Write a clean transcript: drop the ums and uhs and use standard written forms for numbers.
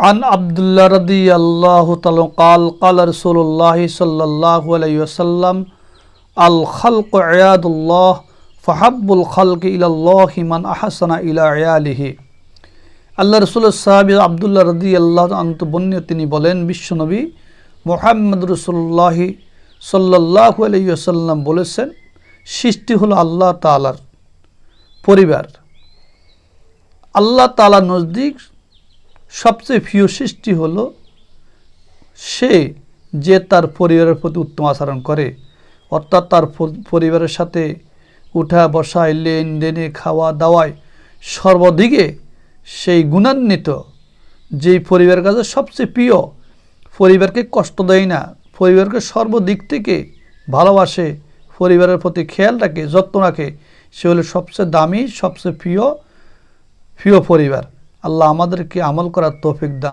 عن عبد الله رضي الله تعالى قال قال رسول الله صلى الله عليه وسلم الخلق عياد الله فحب الخلق إلى الله من أحسن إلى عياله আল্লাহ রাসূলের সাহাবী আব্দুল্লাহ রাদিয়াল্লাহু আনহু বর্ণিত তিনি বলেন বিশ্বনবী মুহাম্মদ রাসূলুল্লাহ সাল্লাল্লাহু আলাইহি ওয়াসাল্লাম বলেছেন সৃষ্টি হলো আল্লাহ তাআলার পরিবার। আল্লাহ তাআলার নজদিক সবচেয়ে প্রিয় সৃষ্টি হলো সে যে তার পরিবারের প্রতি উত্তম আচরণ করে, অর্থাৎ তার পরিবারের সাথে উঠা বসায় লেনদেনে খাওয়া দাওয়ায় সর্বদিকে সেই গুণান্বিত, যেই পরিবারের কাছে সবচেয়ে প্রিয়, পরিবারকে কষ্ট দেয় না, পরিবারকে সর্বদিক থেকে ভালোবাসে, পরিবারের প্রতি খেয়াল রাখে, যত্ন রাখে, সে হলো সবচেয়ে দামি, সবচেয়ে প্রিয় পরিবার। আল্লাহ আমাদেরকে আমল করার তৌফিক দান।